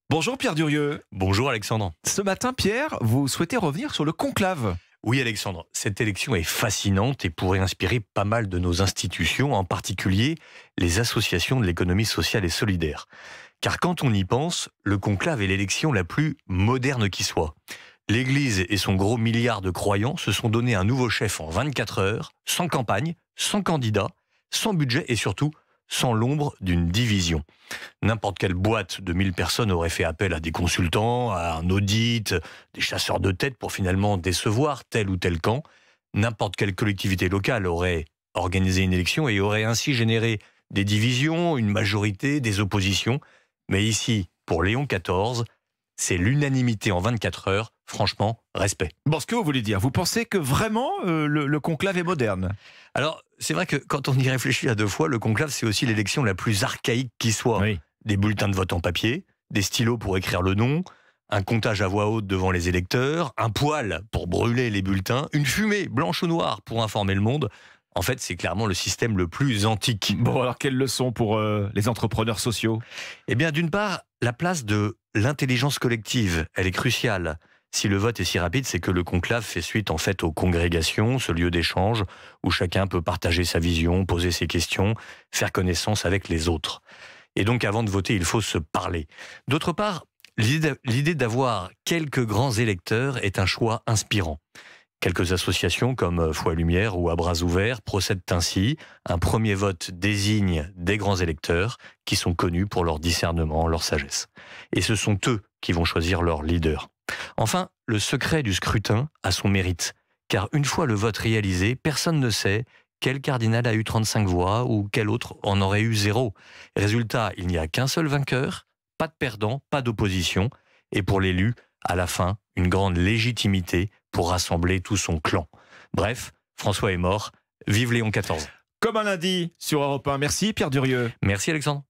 Bonjour Pierre Durieux. Bonjour Alexandre. Ce matin, Pierre, vous souhaitez revenir sur le conclave. Oui Alexandre, cette élection est fascinante et pourrait inspirer pas mal de nos institutions, en particulier les associations de l'économie sociale et solidaire. Car quand on y pense, le conclave est l'élection la plus moderne qui soit. L'Église et son gros milliard de croyants se sont donné un nouveau chef en 24 heures, sans campagne, sans candidat, sans budget et surtout sans l'ombre d'une division. N'importe quelle boîte de 1000 personnes aurait fait appel à des consultants, à un audit, des chasseurs de tête pour finalement décevoir tel ou tel camp. N'importe quelle collectivité locale aurait organisé une élection et aurait ainsi généré des divisions, une majorité, des oppositions. Mais ici, pour Léon XIV, c'est l'unanimité en 24 heures. Franchement, respect. Bon, ce que vous voulez dire, vous pensez que vraiment le conclave est moderne? Alors, c'est vrai que quand on y réfléchit à deux fois, le conclave, c'est aussi l'élection la plus archaïque qui soit. Oui. Des bulletins de vote en papier, des stylos pour écrire le nom, un comptage à voix haute devant les électeurs, un poêle pour brûler les bulletins, une fumée blanche ou noire pour informer le monde. En fait, c'est clairement le système le plus antique. Bon, alors quelle leçon pour les entrepreneurs sociaux? Eh bien, d'une part, la place de l'intelligence collective, elle est cruciale. Si le vote est si rapide, c'est que le conclave fait suite en fait aux congrégations, ce lieu d'échange où chacun peut partager sa vision, poser ses questions, faire connaissance avec les autres. Et donc, avant de voter, il faut se parler. D'autre part, l'idée d'avoir quelques grands électeurs est un choix inspirant. Quelques associations comme Foi et Lumière ou À Bras Ouverts procèdent ainsi. Un premier vote désigne des grands électeurs qui sont connus pour leur discernement, leur sagesse. Et ce sont eux qui vont choisir leur leader. Enfin, le secret du scrutin a son mérite. Car une fois le vote réalisé, personne ne sait quel cardinal a eu 35 voix ou quel autre en aurait eu 0. Résultat, il n'y a qu'un seul vainqueur, pas de perdant, pas d'opposition. Et pour l'élu, à la fin, une grande légitimité pour rassembler tout son clan. Bref, François est mort. Vive Léon XIV. Comme un lundi sur Europe 1. Merci Pierre Durieux. Merci Alexandre.